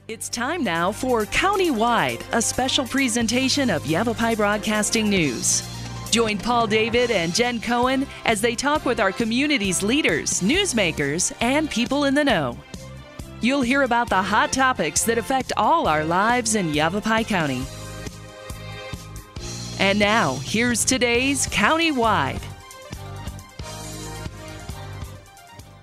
It's time now for Countywide, a special presentation of Yavapai Broadcasting News. Join Paul David and Jen Cohen as they talk with our community's leaders, newsmakers, and people in the know. You'll hear about the hot topics that affect all our lives in Yavapai County. And now, here's today's Countywide.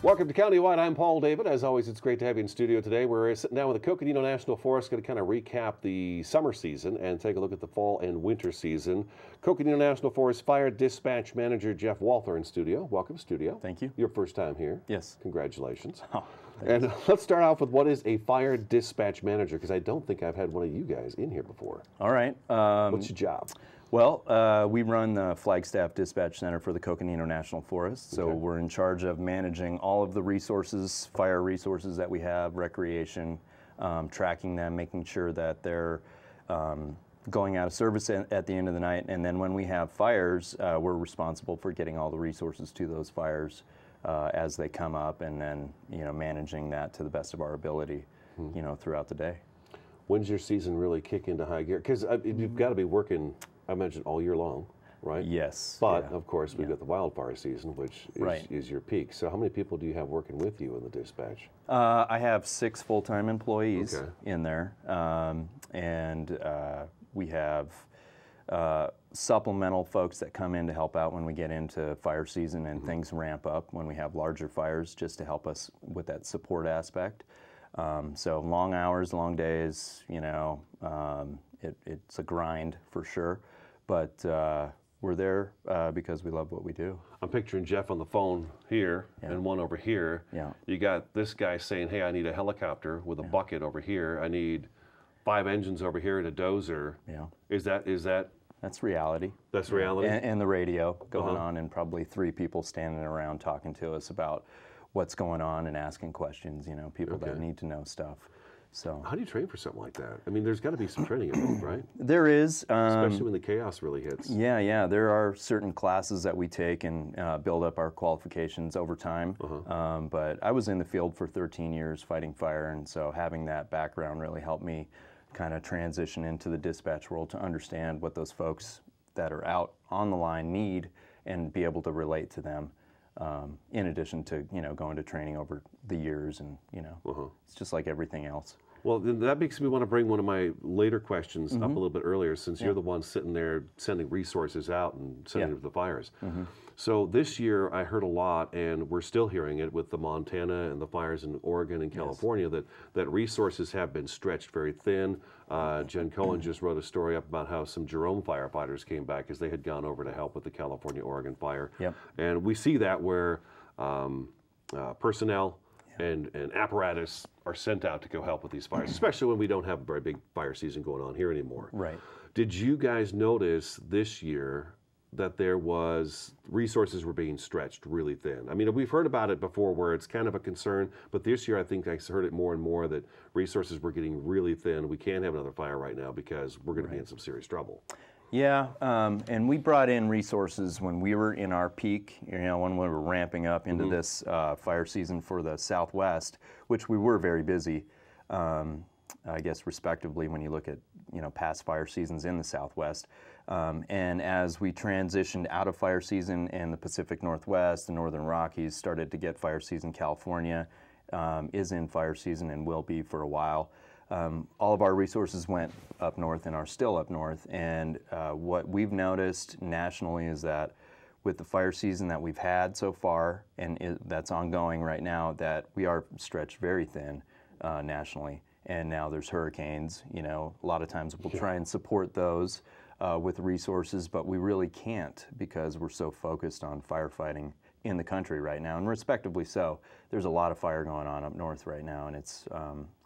Welcome to Countywide. I'm Paul David. As always, it's great to have you in studio today. We're sitting down with the Coconino National Forest, going to kind of recap the summer season and take a look at the fall and winter season. Coconino National Forest Fire Dispatch Manager Jeff Walther in studio. Welcome, studio. Thank you. Your first time here. Yes. Congratulations. Oh, and let's start off with what is a fire dispatch manager, because I don't think I've had one of you guys in here before. All right. What's your job? Well, we run the Flagstaff Dispatch Center for the Coconino National Forest, so Okay. we're in charge of managing all of the resources, fire resources that we have, recreation, tracking them, making sure that they're going out of service at the end of the night, and then when we have fires, we're responsible for getting all the resources to those fires as they come up, and then managing that to the best of our ability, throughout the day. When's your season really kick into high gear? Because you've got to be working, I imagine, all year long, right? Yes. But, yeah. of course, we've got the wildfire season, which is your peak. So how many people do you have working with you in the dispatch? I have 6 full-time employees Okay. in there, and we have supplemental folks that come in to help out when we get into fire season and things ramp up when we have larger fires, just to help us with that support aspect. So long hours, long days, it's a grind for sure, but we're there because we love what we do. I'm picturing Jeff on the phone here and one over here. Yeah. You got this guy saying, hey, I need a helicopter with a bucket over here. I need 5 engines over here and a dozer. Yeah. Is that? That's reality. That's reality? And the radio going on, and probably 3 people standing around talking to us about what's going on and asking questions, people that need to know stuff. So How do you train for something like that? I mean, there's got to be some training involved, right? there is. Especially when the chaos really hits. Yeah. There are certain classes that we take and build up our qualifications over time. But I was in the field for 13 years fighting fire, and so having that background really helped me kind of transition into the dispatch world to understand what those folks that are out on the line need and be able to relate to them. In addition to going to training over the years, and it's just like everything else. Well, then that makes me want to bring one of my later questions up a little bit earlier, since you're the one sitting there sending resources out and sending them to the fires. So this year I heard a lot, and we're still hearing it with the Montana and the fires in Oregon and California, that resources have been stretched very thin. Jen Cohen just wrote a story up about how some Jerome firefighters came back as they had gone over to help with the California-Oregon fire. And we see that where personnel and apparatus are sent out to go help with these fires, especially when we don't have a very big fire season going on here anymore. Right. Did you guys notice this year that there was resources were being stretched really thin? I mean, we've heard about it before where it's kind of a concern, but this year I think I heard it more and more that resources were getting really thin. We can't have another fire right now because we're going to be in some serious trouble. Yeah, and we brought in resources when we were in our peak, when we were ramping up into this fire season for the Southwest, which we were very busy, I guess respectively when you look at past fire seasons in the Southwest. And as we transitioned out of fire season and the Pacific Northwest, the Northern Rockies started to get fire season, California is in fire season and will be for a while. All of our resources went up north and are still up north, and what we've noticed nationally is that with the fire season that we've had so far, and that's ongoing right now, that we are stretched very thin nationally. And now there's hurricanes, a lot of times we'll try and support those with resources, but we really can't because we're so focused on firefighting in the country right now, and respectively so. There's a lot of fire going on up north right now, and it's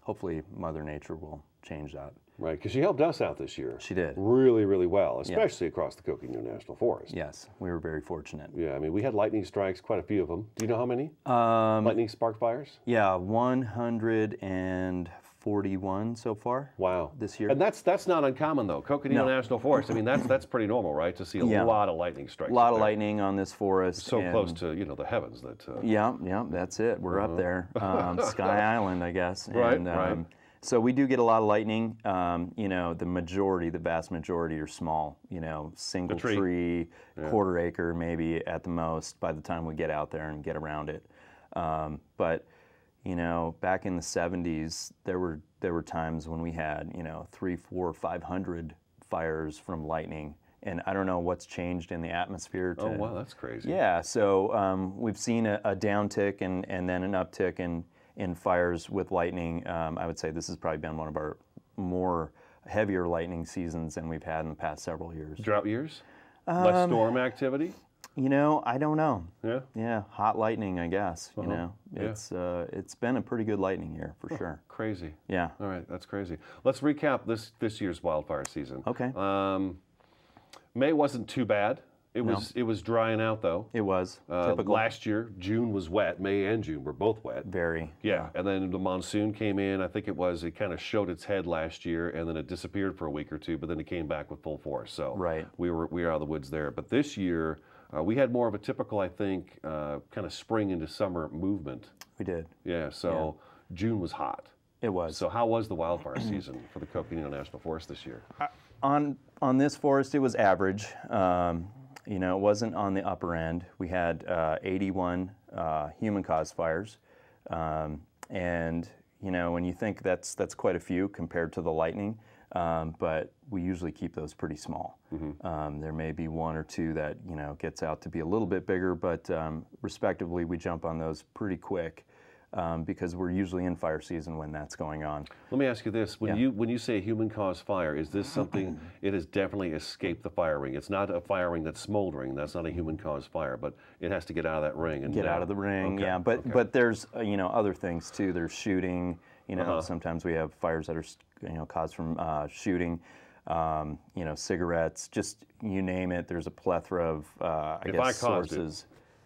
hopefully Mother Nature will change that. Right, because she helped us out this year. She did. Really, really well, especially across the Coconino National Forest. Yes, we were very fortunate. Yeah, I mean, we had lightning strikes, quite a few of them. Do you know how many? Lightning spark fires? Yeah, 141 so far. Wow. This year. And that's not uncommon, though. Coconino National Forest, I mean, that's pretty normal, right? To see a lot of lightning strikes. A lot of lightning on this forest. So close to, the heavens that... Yeah, that's it. We're up there. Sky Island, I guess. Right, and, right. So we do get a lot of lightning. You know, the vast majority are small. You know, single tree, quarter acre maybe at the most by the time we get out there and get around it. But you know, back in the 70s, there were times when we had, you know, 300, 400, 500 fires from lightning. And I don't know what's changed in the atmosphere. Oh, wow, that's crazy. Yeah, so we've seen a downtick and then an uptick in fires with lightning. I would say this has probably been one of our more heavier lightning seasons than we've had in the past several years. Drought years? Less storm activity? You know, I don't know. Yeah? Yeah, hot lightning, I guess. You know, it's been a pretty good lightning year for sure. Crazy. Yeah. All right, that's crazy. Let's recap this year's wildfire season. Okay. May wasn't too bad. It was drying out though. It was. Typical. Last year, June was wet. May and June were both wet. Very. Yeah, and then the monsoon came in. I think it kind of showed its head last year, and then it disappeared for a week or two. But then it came back with full force. So we were out of the woods there. But this year, we had more of a typical, I think, kind of spring into summer movement. We did. Yeah. So June was hot. It was. So how was the wildfire season for the Coconino National Forest this year? On this forest, it was average. You know, it wasn't on the upper end. We had 81 human-caused fires, and you know, when you think that's quite a few compared to the lightning, but we usually keep those pretty small. There may be one or two that gets out to be a little bit bigger, but respectively, we jump on those pretty quick. Because we're usually in fire season when that's going on. Let me ask you this: when you say human-caused fire, is this something it has definitely escaped the fire ring? It's not a fire ring that's smoldering. That's not a human-caused fire, but it has to get out of that ring and get out of the ring. Okay. Yeah, but there's other things too. There's shooting. Sometimes we have fires that are caused from shooting. Cigarettes. Just you name it. There's a plethora of I guess sources.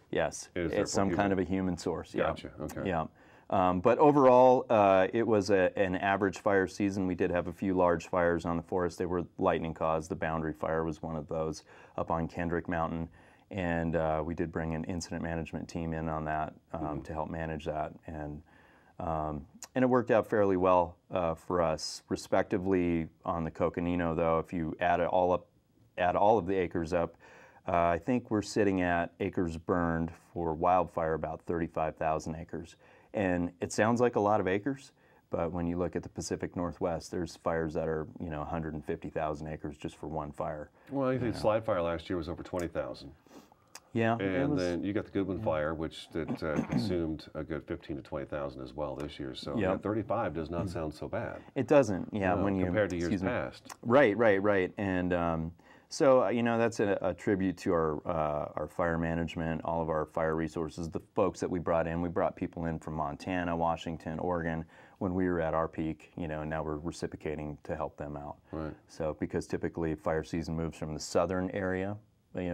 Yes, it's some kind of a human source. Yeah. Gotcha. Okay. Yeah, but overall, it was an average fire season. We did have a few large fires on the forest. They were lightning caused. The Boundary Fire was one of those up on Kendrick Mountain, and we did bring an incident management team in on that to help manage that, and it worked out fairly well for us. Respectively, on the Coconino, though, if you add all of the acres up. I think we're sitting at acres burned for wildfire about 35,000 acres. And it sounds like a lot of acres, but when you look at the Pacific Northwest, there's fires that are 150,000 acres just for one fire. Well, I think Slide Fire last year was over 20,000. Yeah. And then you got the Goodwin Fire, which consumed a good 15 to 20,000 as well this year. So 35 does not sound so bad. It doesn't, when you compared to years past. Right. And so that's a tribute to our fire management, all of our fire resources, the folks that we brought in. We brought people in from Montana, Washington, Oregon when we were at our peak, and now we're reciprocating to help them out. Right. So because typically fire season moves from the southern area,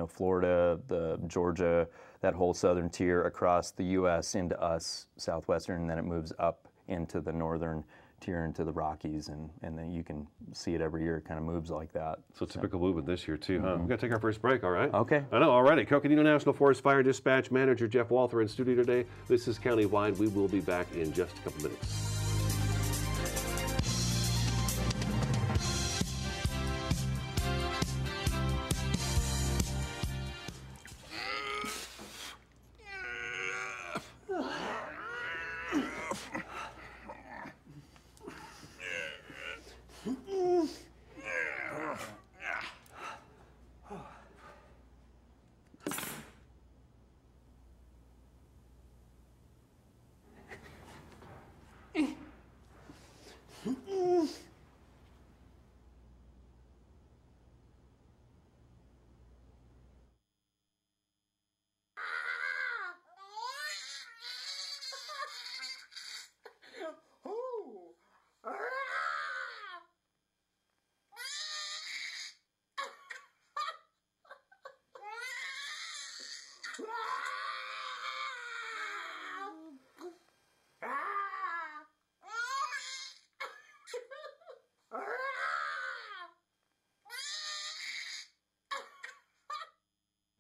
Florida, Georgia, that whole southern tier across the U.S. into us, southwestern, and then it moves up into the northern tier into the Rockies, and then you can see it every year. It kind of moves like that. So typical movement this year too, huh? We've got to take our first break, all right? Okay. I know, already. Coconino National Forest Fire Dispatch Manager Jeff Walther in studio today. This is Countywide. We will be back in just a couple minutes.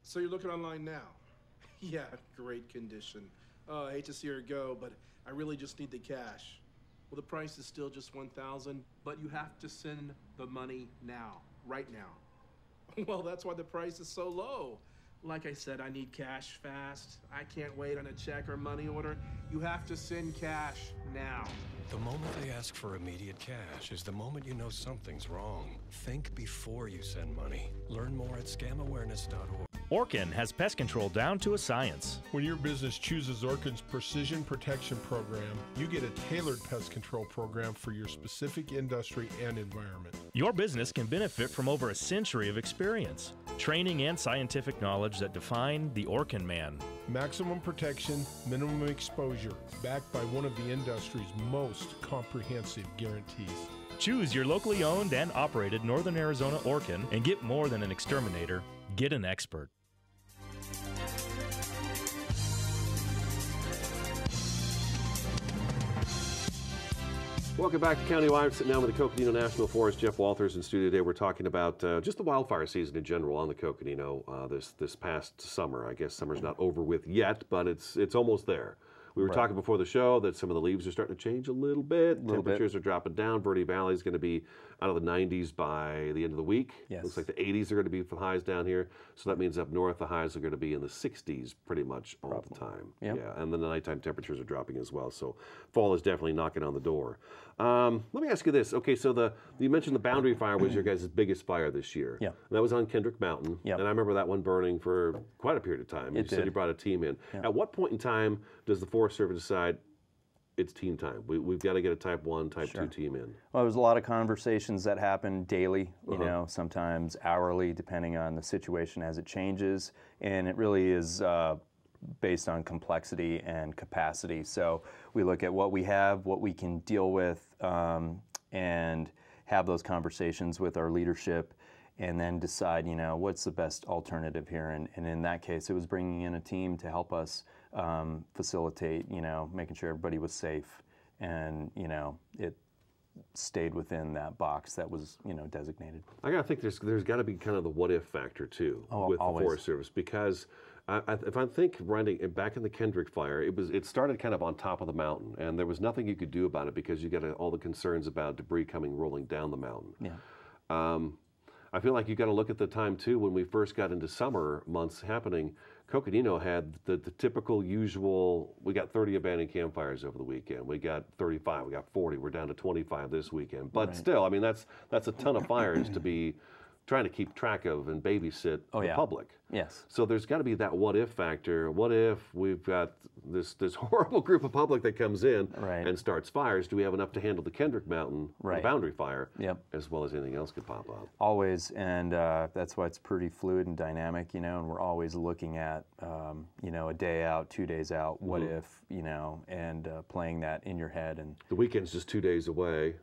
So you're looking online now? Yeah, great condition. I hate to see her go, but I really just need the cash. Well, the price is still just $1,000, but you have to send the money now, right now. Well, that's why the price is so low. Like I said, I need cash fast. I can't wait on a check or money order. You have to send cash now. The moment they ask for immediate cash is the moment you know something's wrong. Think before you send money. Learn more at scamawareness.org. Orkin has pest control down to a science. When your business chooses Orkin's Precision Protection Program, you get a tailored pest control program for your specific industry and environment. Your business can benefit from over a century of experience, training, and scientific knowledge that define the Orkin man. Maximum protection, minimum exposure, backed by one of the industry's most comprehensive guarantees. Choose your locally owned and operated Northern Arizona Orkin and get more than an exterminator. Get an expert. Welcome back to Countywide. I'm sitting down with the Coconino National Forest. Jeff Walters in studio today. We're talking about just the wildfire season in general on the Coconino this past summer. I guess summer's not over with yet, but it's almost there. We were talking before the show that some of the leaves are starting to change a little bit. Temperatures are dropping down. Verde Valley is going to be out of the 90s by the end of the week. Yes. Looks like the 80s are going to be for highs down here. So that means up north, the highs are going to be in the 60s pretty much all the time. Yep. Yeah, and then the nighttime temperatures are dropping as well. So fall is definitely knocking on the door. Let me ask you this. Okay, so you mentioned the Boundary Fire was your guys' biggest fire this year. Yeah. And that was on Kendrick Mountain. Yep. And I remember that one burning for quite a period of time. You said you brought a team in. Yeah. At what point in time does the Forest Service decide it's team time? We've got to get a Type 1, Type 2 team in. Well, there's a lot of conversations that happen daily, you know, sometimes hourly, depending on the situation as it changes. And it really is based on complexity and capacity. So we look at what we have, what we can deal with, and have those conversations with our leadership, and then decide, you know, what's the best alternative here. And in that case, it was bringing in a team to help us facilitate, you know, making sure everybody was safe, and, you know, it stayed within that box that was, you know, designated. I gotta think there's got to be kind of the what if factor too with always. the Forest Service, because if I think running back in the Kendrick fire, it started kind of on top of the mountain, and there was nothing you could do about it because you got all the concerns about debris rolling down the mountain. Yeah. I feel like you got to look at the time too when we first got into summer months happening. Coconino had the typical usual, we got 30 abandoned campfires over the weekend. We got 35, we got 40, we're down to 25 this weekend. But still, I mean, that's a ton of fires to be trying to keep track of and babysit the public. Yes. So there's got to be that what if factor. What if we've got this horrible group of public that comes in and starts fires? Do we have enough to handle the Kendrick Mountain the Boundary Fire, as well as anything else could pop up? Always, and that's why it's pretty fluid and dynamic, you know, and we're always looking at, you know, a day out, 2 days out, what if, you know, and playing that in your head. And the weekend's just 2 days away.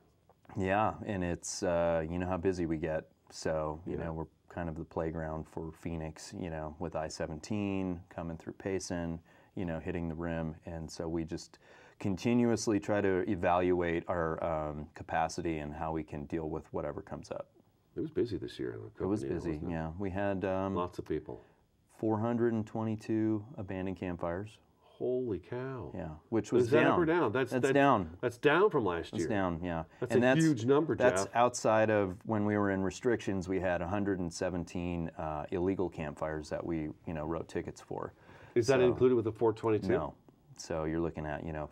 Yeah, and it's, you know how busy we get. So, you know, we're kind of the playground for Phoenix, you know, with I-17 coming through Payson, you know, hitting the rim. And so we just continuously try to evaluate our capacity and how we can deal with whatever comes up. It was busy this year. It was busy, yeah. We had lots of people. 422 abandoned campfires. Holy cow. Yeah, which was Is down. that up or down? That's down. That's down from last year. It's down, yeah. That's a huge number, Jeff. That's outside of when we were in restrictions. We had 117 illegal campfires that we, you know, wrote tickets for. Is that included with the 422? No. So you're looking at, you know,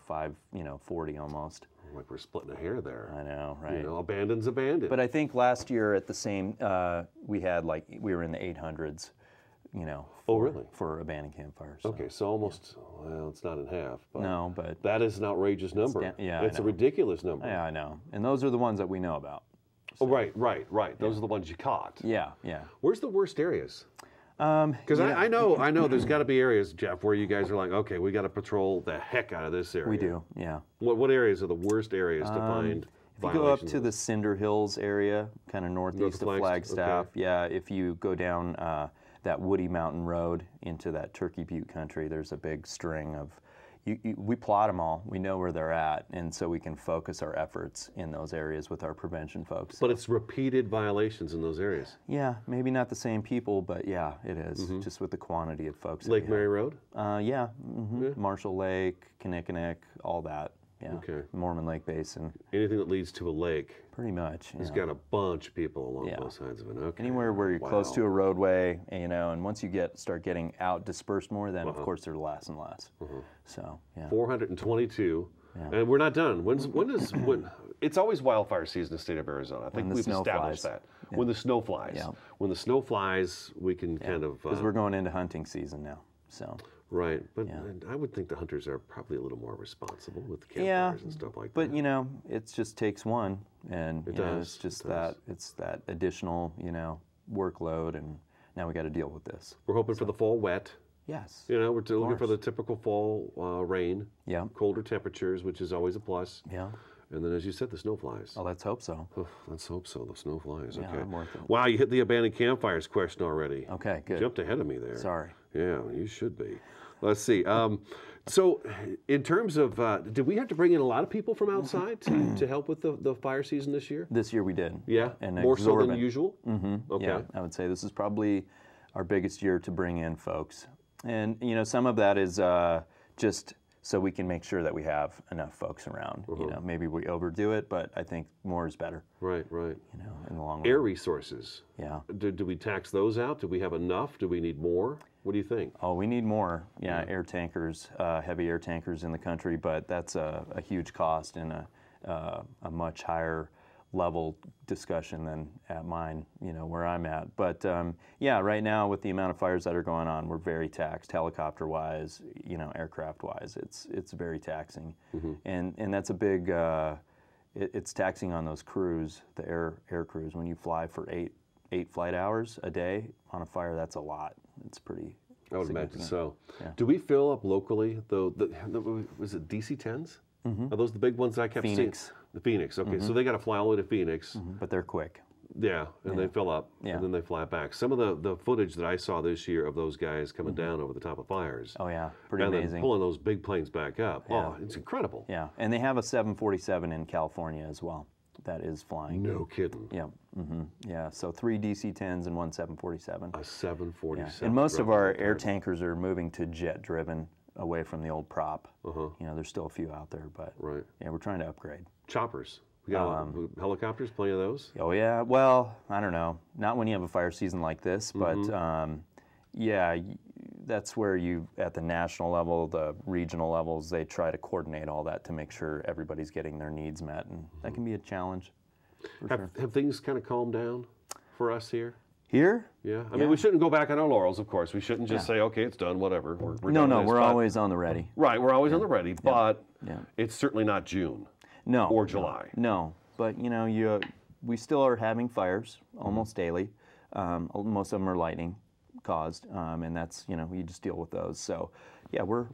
40 almost. Like we're splitting a hair there. I know, right? You know, abandoned's abandoned. But I think last year at the same, we were in the 800s. You know, for abandoned campfires. So. Okay, so almost, well, it's not in half. But no, but that is an outrageous number. It's a ridiculous number. Yeah, I know. And those are the ones that we know about. So. Oh, right. Those are the ones you caught. Yeah. Where's the worst areas? Because I know there's got to be areas, Jeff, where you guys are like, okay, we got to patrol the heck out of this area. We do, yeah. What areas are the worst areas to find? If you go up to the Cinder Hills area, kind of northeast of Flagstaff, yeah. If you go down that Woody Mountain Road into that Turkey Butte country, there's a big string of, we plot them all, we know where they're at, and so we can focus our efforts in those areas with our prevention folks. But it's repeated violations in those areas. Yeah, maybe not the same people, but yeah, it is, just with the quantity of folks. Lake Mary Road? Yeah, Marshall Lake, Kinnickinnick, all that. Yeah. Okay. Mormon Lake Basin. Anything that leads to a lake Pretty much. has got a bunch of people along both sides of it. Okay. Anywhere where you're close to a roadway, and once you start getting out dispersed more, then of course they're less and less. So, yeah. 422. And we're not done. When it's always wildfire season in the state of Arizona. I think we've established that. Yeah. When the snow flies. Yeah. When the snow flies, we can kind of... Because we're going into hunting season now, so... Right, but I would think the hunters are probably a little more responsible with the campfires and stuff like that. But it just takes one, and it's just it's that additional workload, and now we got to deal with this. We're hoping for the fall wet. Yes. We're looking for the typical fall rain. Yeah. Colder temperatures, which is always a plus. Yeah. And then, as you said, the snow flies. Oh, let's hope so. Let's hope so. The snow flies. Yeah, okay. I'm worth it. Wow, you hit the abandoned campfires question already. Okay, good. Jumped ahead of me there. Sorry. Yeah, you should be. Let's see. So, in terms of, did we have to bring in a lot of people from outside to help with the fire season this year? This year we did. Yeah, and more so than usual? Mm-hmm. Okay. Yeah, I would say this is probably our biggest year to bring in folks. And, some of that is just so we can make sure that we have enough folks around. Maybe we overdo it, but I think more is better. Right. In the long run. Air resources. Yeah. Do we tax those out? Do we have enough? Do we need more? What do you think? Oh, we need more. Yeah, air tankers, heavy air tankers in the country, but that's a huge cost and a much higher level discussion than at mine, where I'm at. But right now with the amount of fires that are going on, we're very taxed, helicopter-wise, aircraft-wise. It's very taxing, and that's a big. It's taxing on those crews, the air crews. When you fly for eight flight hours a day on a fire, that's a lot. It's pretty. I would imagine so. Yeah. Do we fill up locally though? Was it DC-10s? Are those the big ones I kept seeing? The Phoenix. Okay, so they got to fly all the way to Phoenix. But they're quick. Yeah, and they fill up, and then they fly back. Some of the footage that I saw this year of those guys coming down over the top of fires. Oh yeah, pretty and amazing. Then pulling those big planes back up. Yeah. Oh, it's incredible. Yeah, and they have a 747 in California as well. That is flying. No kidding. Yeah. Yeah. So 3 DC-10s and 1 747. A 747. Yeah. And most of our air tankers are moving to jet-driven, away from the old prop. There's still a few out there, but we're trying to upgrade. Choppers. We got helicopters. Plenty of those. Oh yeah. Well, I don't know. Not when you have a fire season like this, but that's where you, at the national level, the regional levels, they try to coordinate all that to make sure everybody's getting their needs met, and that can be a challenge. Have things kind of calmed down for us here? Here? Yeah. I mean, we shouldn't go back on our laurels, of course. We shouldn't just say, okay, it's done, whatever. We're always on the ready. Right, we're always on the ready, but it's certainly not June. No. Or July. No. But, we still are having fires almost daily. Most of them are lightning caused, and that's, you just deal with those. So, yeah, we're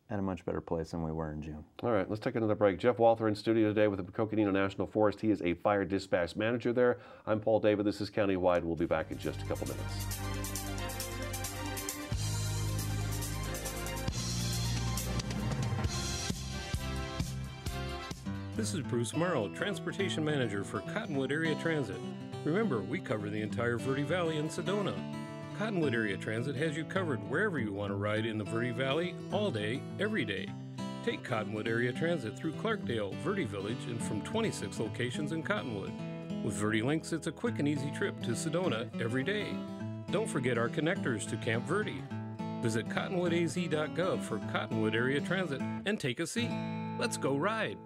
at a much better place than we were in June. All right, let's take another break. Jeff Walther in studio today with the Coconino National Forest. He is a fire dispatch manager there. I'm Paul David. This is Countywide. We'll be back in just a couple minutes. This is Bruce Morrow, Transportation Manager for Cottonwood Area Transit. Remember, we cover the entire Verde Valley and Sedona. Cottonwood Area Transit has you covered wherever you want to ride in the Verde Valley, all day, every day. Take Cottonwood Area Transit through Clarkdale, Verde Village, and from 26 locations in Cottonwood. With Verde Links, it's a quick and easy trip to Sedona every day. Don't forget our connectors to Camp Verde. Visit cottonwoodaz.gov for Cottonwood Area Transit and take a seat. Let's go ride.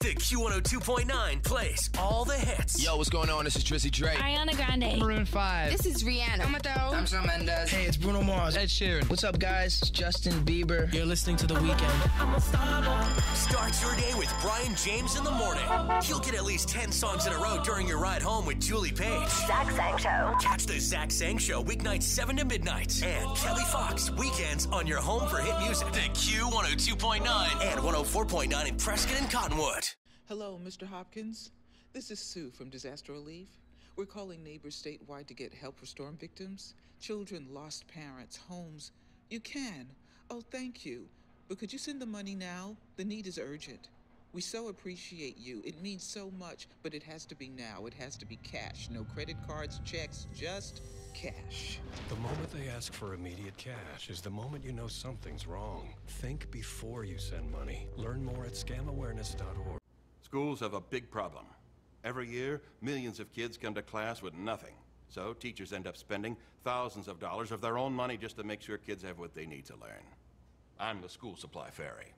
The Q102.9 plays all the hits. Yo, what's going on? This is Drizzy Drake. Ariana Grande. Maroon 5. This is Rihanna. I'm Shawn Mendes. Hey, it's Bruno Mars. Ed Sheeran. What's up, guys? It's Justin Bieber. You're listening to The Weeknd. Start your day with Brian James in the morning. You'll get at least 10 songs in a row during your ride home with Julie Page. Zach Sang Show. Catch the Zach Sang Show weeknights 7 to midnight. And Kelly Fox weekends on your home for hit music. The Q102.9 and 104.9 in Prescott and Cottonwood. Hello, Mr. Hopkins. This is Sue from Disaster Relief. We're calling neighbors statewide to get help for storm victims. Children, lost parents, homes. You can. Oh, thank you. But could you send the money now? The need is urgent. We so appreciate you. It means so much, but it has to be now. It has to be cash. No credit cards, checks, just cash. The moment they ask for immediate cash is the moment you know something's wrong. Think before you send money. Learn more at scamawareness.org. Schools have a big problem. Every year, millions of kids come to class with nothing. So teachers end up spending thousands of dollars of their own money just to make sure kids have what they need to learn. I'm the school supply fairy.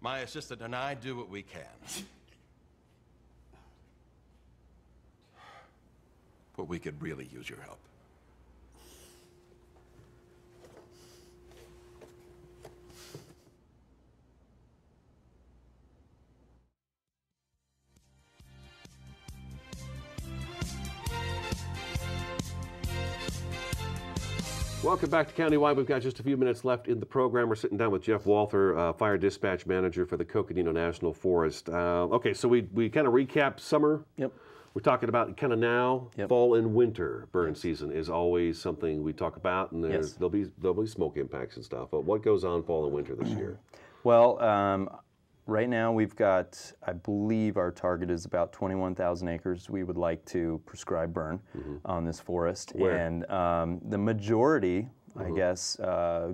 My assistant and I do what we can. But we could really use your help. Welcome back to Countywide. We've got just a few minutes left in the program. We're sitting down with Jeff Walther, Fire Dispatch Manager for the Coconino National Forest. Okay, so we kind of recapped summer. Yep. We're talking about kind of now, fall and winter burn season is always something we talk about, and there'll be smoke impacts and stuff. But what goes on fall and winter this year? Well, right now we've got, I believe our target is about 21,000 acres we would like to prescribe burn on this forest. Where? And the majority, I guess,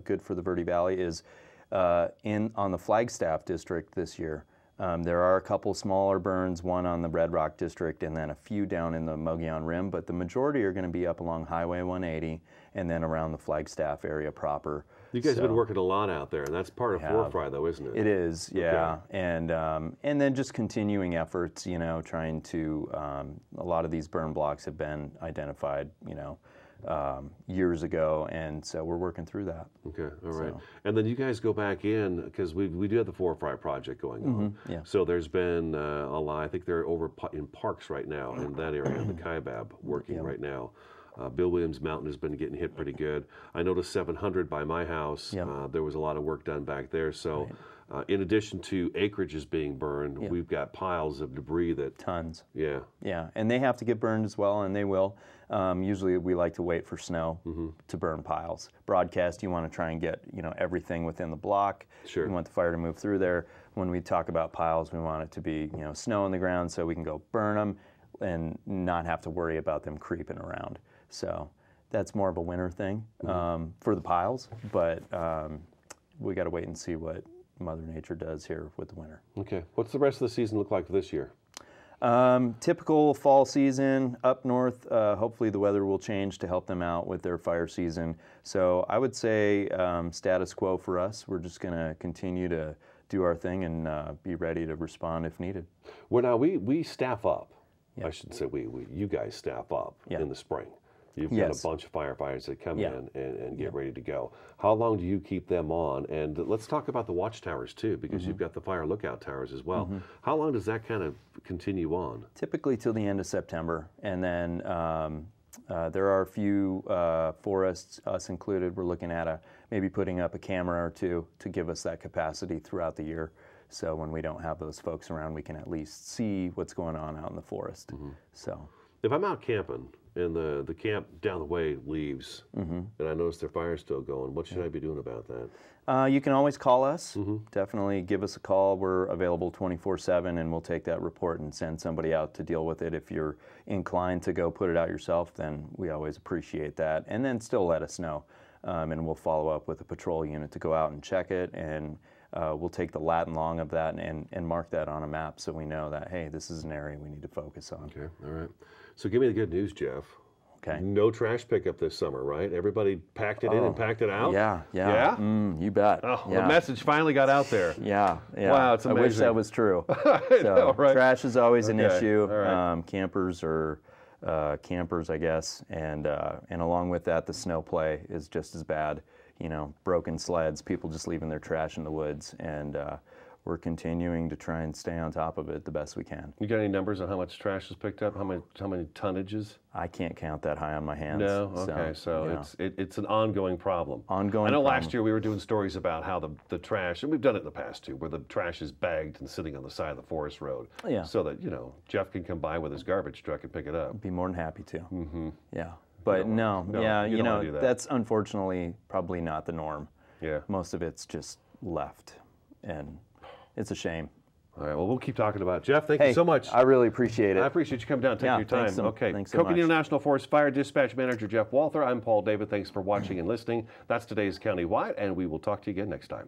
good for the Verde Valley, is on the Flagstaff district this year. There are a couple smaller burns, one on the Red Rock district and then a few down in the Mogollon Rim, but the majority are going to be up along Highway 180 and then around the Flagstaff area proper. You guys have been working a lot out there, and that's part of Forefry, though, isn't it? It is, yeah. Okay. And then just continuing efforts, you know, trying to, a lot of these burn blocks have been identified, you know, years ago, and so we're working through that. Okay, all right. And then you guys go back in, because we do have the Forefry project going on. Yeah. So there's been a lot, I think they're over in parks right now in that area, the Kaibab working right now. Bill Williams Mountain has been getting hit pretty good. I noticed 700 by my house. There was a lot of work done back there. So in addition to acreages being burned, we've got piles of debris that... Tons. Yeah. Yeah, and they have to get burned as well, and they will. Usually we like to wait for snow to burn piles. Broadcast, you want to try and get, you know, everything within the block. Sure. You want the fire to move through there. When we talk about piles, we want it to be, you know, snow on the ground so we can go burn them and not have to worry about them creeping around. So that's more of a winter thing for the piles, but we got to wait and see what Mother Nature does here with the winter. Okay. What's the rest of the season look like this year? Typical fall season up north. Hopefully the weather will change to help them out with their fire season. So I would say status quo for us. We're just going to continue to do our thing and be ready to respond if needed. Well, now we staff up. I shouldn't say you guys staff up in the spring. You've got a bunch of firefighters that come in and get ready to go. How long do you keep them on? And let's talk about the watchtowers too, because you've got the fire lookout towers as well. How long does that kind of continue on? Typically till the end of September. And then there are a few forests, us included, we're looking at maybe putting up a camera or two to give us that capacity throughout the year. So when we don't have those folks around, we can at least see what's going on out in the forest. So if I'm out camping and the camp down the way leaves and I notice their fire's still going, what should I be doing about that? You can always call us. Definitely give us a call. We're available 24/7 and we'll take that report and send somebody out to deal with it. If you're inclined to go put it out yourself, then we always appreciate that. And then still let us know. And we'll follow up with a patrol unit to go out and check it, and we'll take the lat and long of that and mark that on a map so we know that, hey, this is an area we need to focus on. Okay, all right. So give me the good news, Jeff. Okay. No trash pickup this summer, right? Everybody packed it in and packed it out? Yeah. Yeah? You bet. Oh, the message finally got out there. Yeah. Wow, it's amazing. I wish that was true. I know, right? Trash is always an issue. All right. Campers or campers, I guess, and along with that, the snow play is just as bad. You know, broken sleds, people just leaving their trash in the woods, and we're continuing to try and stay on top of it the best we can. You got any numbers on how much trash is picked up? How many tonnages? I can't count that high on my hands. No. Okay. So it's an ongoing problem. Ongoing. I know problem. last year we were doing stories about how the trash, and we've done it in the past too, where the trash is bagged and sitting on the side of the forest road. Yeah. So that Jeff can come by with his garbage truck and pick it up. I'd be more than happy to. Yeah. But that's unfortunately probably not the norm. Yeah. Most of it's just left, and it's a shame. All right, well, we'll keep talking about it. Jeff, thank you so much. I really appreciate it. I appreciate you coming down and taking your time. Thanks so Coconino much. National Forest Fire Dispatch Manager Jeff Walther. I'm Paul David. Thanks for watching and listening. That's today's Countywide, and we will talk to you again next time.